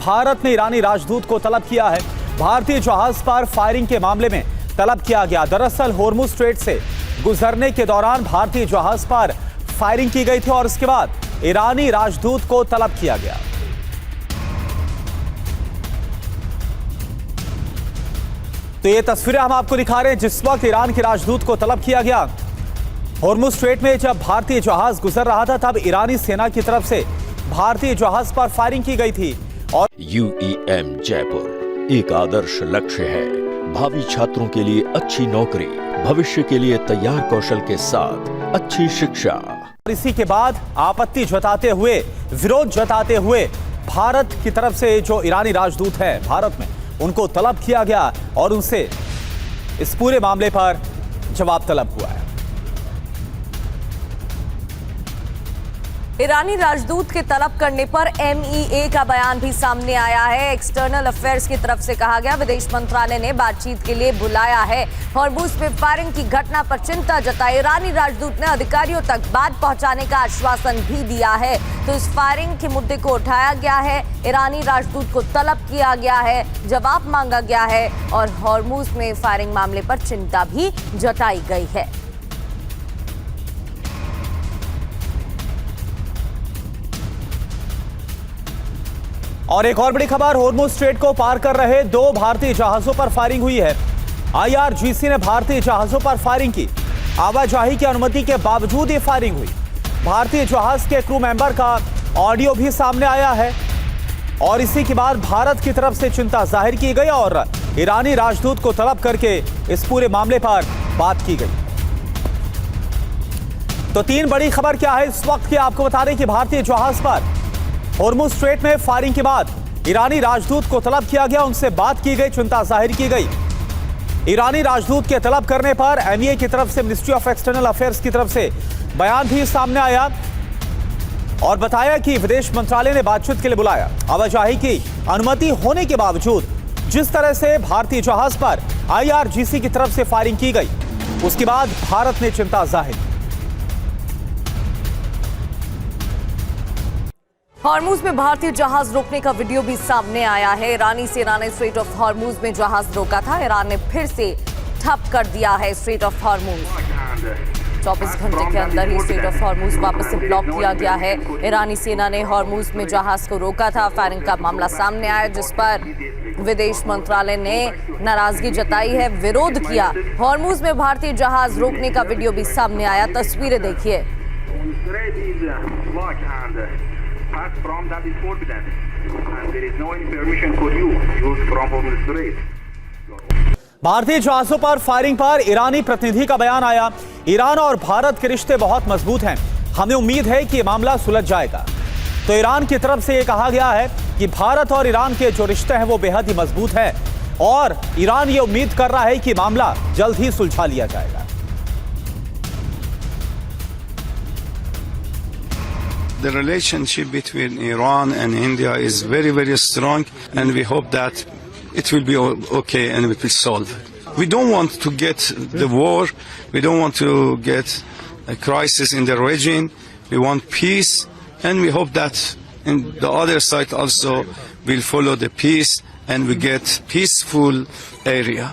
भारत ने ईरानी राजदूत को तलब किया है। भारतीय जहाज पर फायरिंग के मामले में तलब किया गया। दरअसल होर्मुज स्ट्रेट से गुजरने के दौरान भारतीय जहाज पर फायरिंग की गई थी और उसके बाद ईरानी राजदूत को तलब किया गया। तो ये तस्वीरें हम आपको दिखा रहे हैं जिस वक्त ईरान के राजदूत को तलब किया गया। होर्मुज स्ट्रेट में जब भारतीय जहाज गुजर रहा था तब ईरानी सेना की तरफ से भारतीय जहाज पर फायरिंग की गई थी। और UEM जयपुर एक आदर्श लक्ष्य है। भावी छात्रों के लिए अच्छी नौकरी, भविष्य के लिए तैयार कौशल के साथ अच्छी शिक्षा। इसी के बाद आपत्ति जताते हुए, विरोध जताते हुए भारत की तरफ से जो ईरानी राजदूत हैं भारत में, उनको तलब किया गया और उनसे इस पूरे मामले पर जवाब तलब हुआ है। ईरानी राजदूत के तलब करने पर MEA का बयान भी सामने आया है। एक्सटर्नल अफेयर्स की तरफ से कहा गया, विदेश मंत्रालय ने बातचीत के लिए बुलाया है। होर्मुज में फायरिंग की घटना पर चिंता जताई। ईरानी राजदूत ने अधिकारियों तक बात पहुंचाने का आश्वासन भी दिया है। तो इस फायरिंग के मुद्दे को उठाया गया है, ईरानी राजदूत को तलब किया गया है, जवाब मांगा गया है और होर्मुज में फायरिंग मामले पर चिंता भी जताई गई है। और एक और बड़ी खबर, होर्मुज स्ट्रेट को पार कर रहे 2 भारतीय जहाजों पर फायरिंग हुई है। IRGC ने भारतीय जहाजों पर फायरिंग की। आवाजाही की अनुमति के बावजूद ये फायरिंग हुई। भारतीय जहाज के क्रू मेंबर का ऑडियो भी सामने आया है और इसी के बाद भारत की तरफ से चिंता जाहिर की गई और ईरानी राजदूत को तलब करके इस पूरे मामले पर बात की गई। तो 3 बड़ी खबर क्या है इस वक्त की, आपको बता दें कि भारतीय जहाज पर होर्मुज स्ट्रेट में फायरिंग के बाद ईरानी राजदूत को तलब किया गया, उनसे बात की गई, चिंता जाहिर की गई। ईरानी राजदूत के तलब करने पर MEA की तरफ से, मिनिस्ट्री ऑफ एक्सटर्नल अफेयर्स की तरफ से बयान भी सामने आया और बताया कि विदेश मंत्रालय ने बातचीत के लिए बुलाया। आवाजाही की अनुमति होने के बावजूद जिस तरह से भारतीय जहाज पर IRGC की तरफ से फायरिंग की गई, उसके बाद भारत ने चिंता जाहिर की। होर्मुज में भारतीय जहाज रोकने का वीडियो भी सामने आया है। ईरानी सेना ने स्ट्रेट ऑफ होर्मुज में जहाज रोका था। ईरान ने फिर से ठप कर दिया है स्ट्रेट ऑफ होर्मुज। 24 घंटे के अंदर ही स्ट्रेट ऑफ होर्मुज वापस से ब्लॉक किया गया है। ईरानी सेना ने होर्मुज में जहाज को रोका था। फायरिंग का मामला सामने आया जिस पर विदेश मंत्रालय ने नाराजगी जताई है, विरोध किया। होर्मुज में भारतीय जहाज रोकने का वीडियो भी सामने आया, तस्वीरें देखिए। From that is forbidden, and there is no any permission for you use from Hormuz Strait. भारतीय जहाजों पर फायरिंग पर ईरानी प्रतिनिधि का बयान आया। ईरान और भारत के रिश्ते बहुत मजबूत हैं, हमें उम्मीद है कि मामला सुलझ जाएगा। तो ईरान की तरफ से यह कहा गया है कि भारत और ईरान के जो रिश्ते हैं वो बेहद ही मजबूत हैं और ईरान ये उम्मीद कर रहा है कि मामला जल्द ही सुलझा लिया जाएगा। The relationship between Iran and India is very, very strong, and we hope that it will be okay and it will solve. We don't want to get the war. We don't want to get a crisis in the region. We want peace, and we hope that in the other side also will follow the peace and we get peaceful area.